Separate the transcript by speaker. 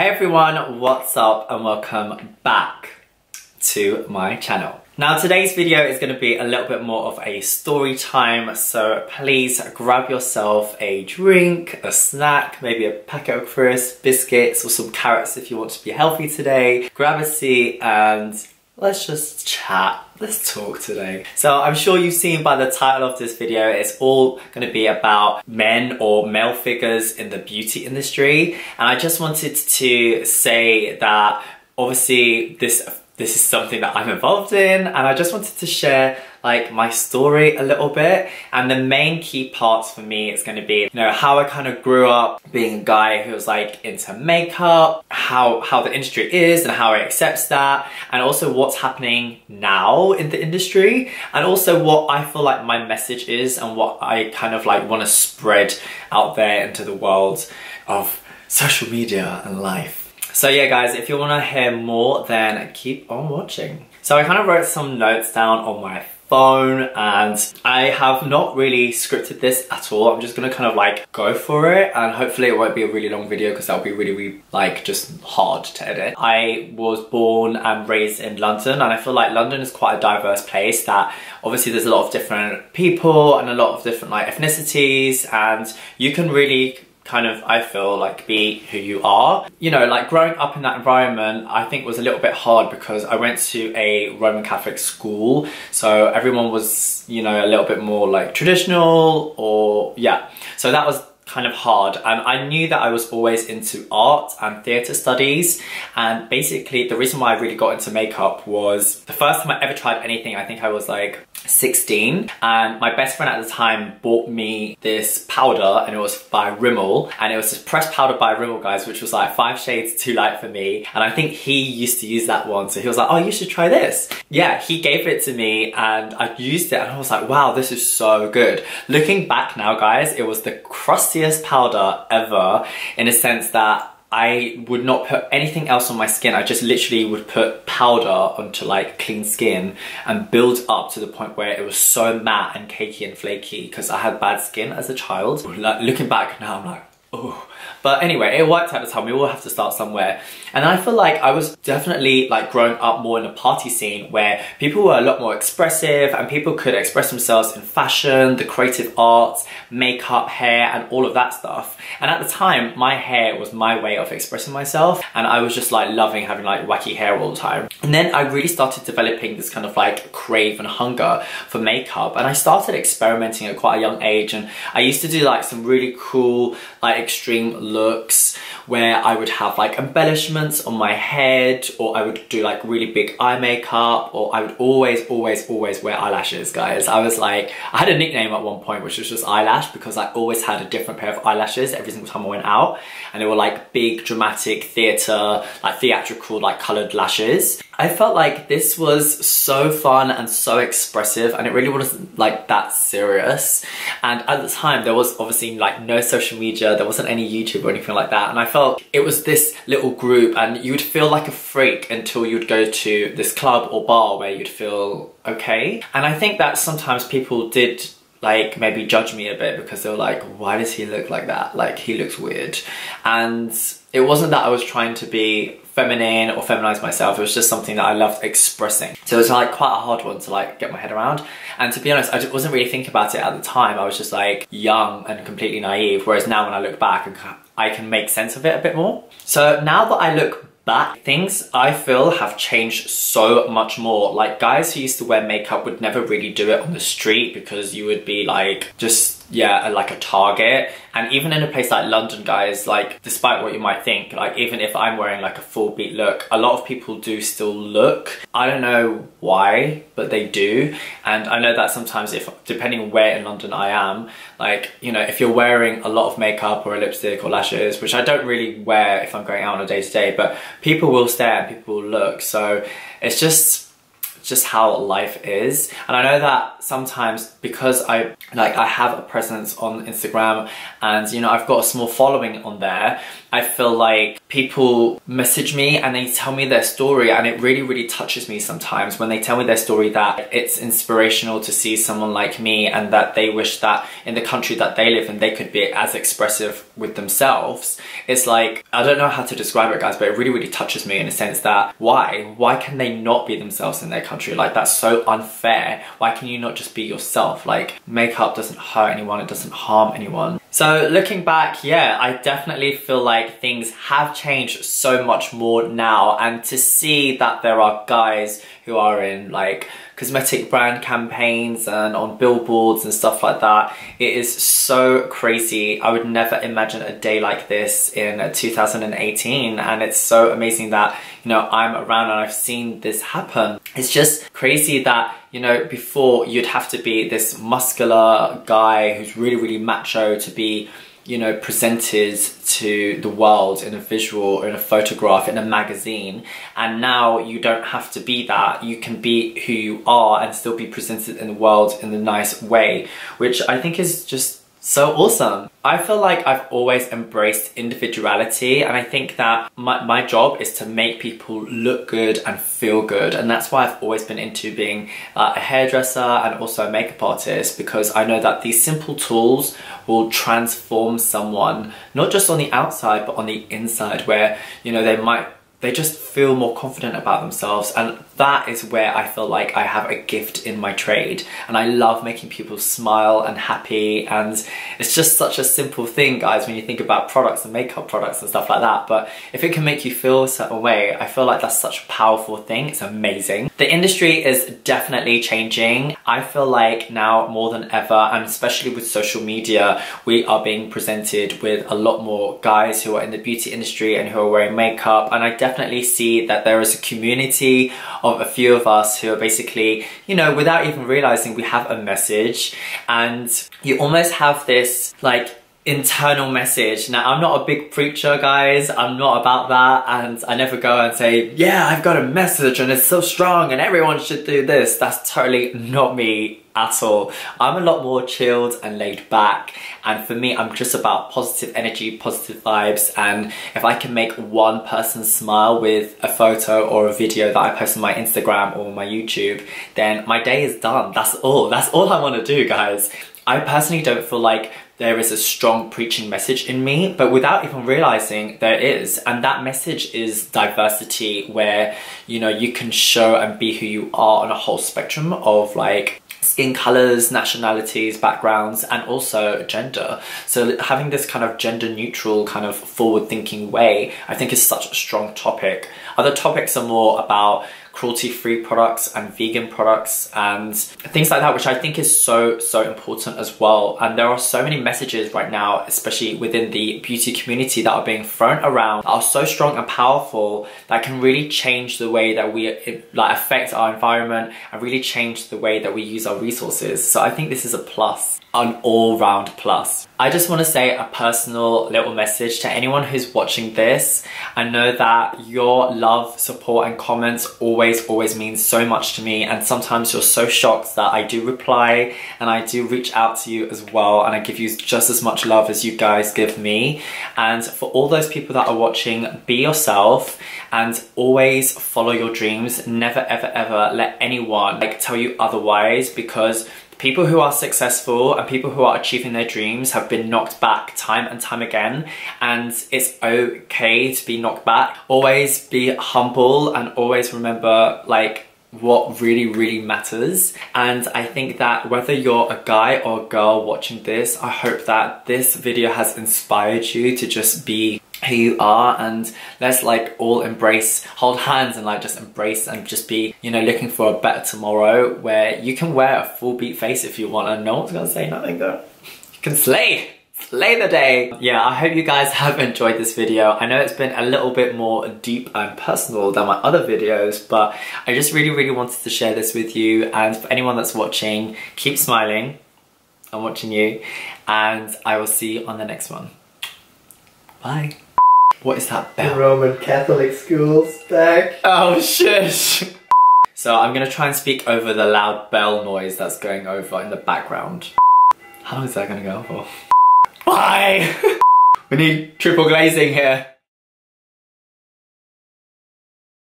Speaker 1: Hey everyone, what's up and welcome back to my channel. Now today's video is going to be a little bit more of a story time, so please grab yourself a drink, a snack, maybe a packet of crisps, biscuits or some carrots if you want to be healthy today. Grab a seat and let's just chat. Let's talk today. So I'm sure you've seen by the title of this video, it's all going to be about men or male figures in the beauty industry. And I just wanted to say that obviously this is something that I'm involved in, and I just wanted to share like my story a little bit. And the main key parts for me is going to be, you know, how I kind of grew up being a guy who was like into makeup, how the industry is and how it accepts that, and also what's happening now in the industry, and also what I feel like my message is and what I kind of like want to spread out there into the world of social media and life. So yeah guys, if you want to hear more, then keep on watching. So I kind of wrote some notes down on my phone, and I have not really scripted this at all. I'm just gonna kind of like go for it, and hopefully it won't be a really long video because that would be really like just hard to edit. I was born and raised in London, and I feel like London is quite a diverse place, that obviously there's a lot of different people and a lot of different like ethnicities, and you can really kind of, I feel like, be who you are. You know, like growing up in that environment, I think was a little bit hard because I went to a Roman Catholic school, so everyone was, you know, a little bit more like traditional, or yeah, so that was kind of hard. And I knew that I was always into art and theatre studies, and basically the reason why I really got into makeup was the first time I ever tried anything, I think I was like 16, and my best friend at the time bought me this powder, and it was by Rimmel, and it was this pressed powder by Rimmel, guys, which was like 5 shades too light for me, and I think he used to use that one, so he was like, oh, you should try this. Yeah, he gave it to me and I used it, and I was like, wow, this is so good. Looking back now, guys, it was the crustiest powder ever, in a sense that I would not put anything else on my skin. I just literally would put powder onto like clean skin and build up to the point where it was so matte and cakey and flaky, because I had bad skin as a child. Like, looking back now, I'm like, oh. But anyway, it worked at the time. We all have to start somewhere. And I feel like I was definitely like growing up more in a party scene where people were a lot more expressive, and people could express themselves in fashion, the creative arts, makeup, hair, and all of that stuff. And at the time, my hair was my way of expressing myself, and I was just like loving having like wacky hair all the time. And then I really started developing this kind of like crave and hunger for makeup, and I started experimenting at quite a young age, and I used to do like some really cool like extreme looks where I would have like embellishments on my head, or I would do like really big eye makeup, or I would always wear eyelashes, guys. I was like, I had a nickname at one point which was just eyelash, because I always had a different pair of eyelashes every single time I went out, and they were like big dramatic theatre, like theatrical, like coloured lashes. I felt like this was so fun and so expressive, and it really wasn't like that serious. And at the time there was obviously like no social media, there wasn't any YouTube or anything like that, and I felt it was this little group, and you would feel like a freak until you'd go to this club or bar where you'd feel okay. And I think that sometimes people did like maybe judge me a bit, because they were like, why does he look like that? Like, he looks weird. And it wasn't that I was trying to be feminine or feminize myself, it was just something that I loved expressing. So it was like quite a hard one to like get my head around. And to be honest, I wasn't really thinking about it at the time. I was just like young and completely naive, whereas now when I look back, I can make sense of it a bit more. So now that I look back, things I feel have changed so much more. Like, guys who used to wear makeup would never really do it on the street, because you would be like just, yeah, like a target. And even in a place like London, guys, like despite what you might think, like even if I'm wearing like a full beat look, a lot of people do still look. I don't know why, but they do. And I know that sometimes, if depending on where in London I am, like, you know, if you're wearing a lot of makeup or a lipstick or lashes, which I don't really wear if I'm going out on a day-to-day, but people will stare and people will look. So it's just how life is. And I know that sometimes, because I have a presence on Instagram, and you know, I've got a small following on there, I feel like people message me and they tell me their story, and it really touches me sometimes when they tell me their story, that it's inspirational to see someone like me, and that they wish that in the country that they live in they could be as expressive with themselves. It's like, I don't know how to describe it, guys, but it really touches me in a sense that why can they not be themselves in their country? Like, that's so unfair. Why can you not just be yourself? Like, makeup doesn't hurt anyone, it doesn't harm anyone. So looking back, yeah, I definitely feel like things have changed so much more now, and to see that there are guys who are in like cosmetic brand campaigns and on billboards and stuff like that, it is so crazy. I would never imagine a day like this in 2018, and it's so amazing that, you know, I'm around and I've seen this happen. It's just crazy that, you know, before you'd have to be this muscular guy who's really macho to be, you know, presented to the world in a visual or in a photograph in a magazine, and now you don't have to be that. You can be who you are and still be presented in the world in a nice way, which I think is just so awesome. I feel like I've always embraced individuality, and I think that my job is to make people look good and feel good, and that's why I've always been into being a hairdresser and also a makeup artist, because I know that these simple tools will transform someone, not just on the outside but on the inside, where, you know, they just feel more confident about themselves. And that is where I feel like I have a gift in my trade, and I love making people smile and happy. And it's just such a simple thing, guys, when you think about products and makeup products and stuff like that, but if it can make you feel a certain way, I feel like that's such a powerful thing. It's amazing. The industry is definitely changing. I feel like now more than ever, and especially with social media, we are being presented with a lot more guys who are in the beauty industry and who are wearing makeup, and I definitely see that there is a community of a few of us who are basically, you know, without even realizing, we have a message, and you almost have this like internal message. Now, I'm not a big preacher, guys, I'm not about that, and I never go and say, yeah, I've got a message and it's so strong and everyone should do this. That's totally not me at all. I'm a lot more chilled and laid back, and for me, I'm just about positive energy, positive vibes, and if I can make one person smile with a photo or a video that I post on my Instagram or my YouTube, then my day is done. That's all I want to do, guys. I personally don't feel like there is a strong preaching message in me, but without even realizing, there is. And that message is diversity, where, you know, you can show and be who you are on a whole spectrum of like skin colors, nationalities, backgrounds, and also gender. So having this kind of gender neutral, kind of forward thinking way, I think is such a strong topic. Other topics are more about cruelty-free products and vegan products and things like that, which I think is so important as well. And there are so many messages right now, especially within the beauty community, that are being thrown around, that are so strong and powerful, that can really change the way that we like affect our environment and really change the way that we use our resources. So I think this is a plus, an all-round plus. I just want to say a personal little message to anyone who's watching this. I know that your love, support and comments always means so much to me, and sometimes you're so shocked that I do reply and I do reach out to you as well, and I give you just as much love as you guys give me. And for all those people that are watching, be yourself and always follow your dreams. Never ever let anyone like tell you otherwise, because people who are successful and people who are achieving their dreams have been knocked back time and time again, and it's okay to be knocked back. Always be humble and always remember like what really matters. And I think that whether you're a guy or a girl watching this, I hope that this video has inspired you to just be who you are, and let's like all embrace, hold hands and like just embrace and just be, you know, looking for a better tomorrow where you can wear a full beat face if you want and no one's gonna say nothing though. You can slay the day. Yeah, I hope you guys have enjoyed this video. I know it's been a little bit more deep and personal than my other videos, but I just really wanted to share this with you. And for anyone that's watching, keep smiling. I'm watching you, and I will see you on the next one. Bye. What is that bell?
Speaker 2: The Roman Catholic school's back.
Speaker 1: Oh shit. So I'm gonna try and speak over the loud bell noise that's going over in the background. How long is that gonna go for? Bye! We need triple glazing here.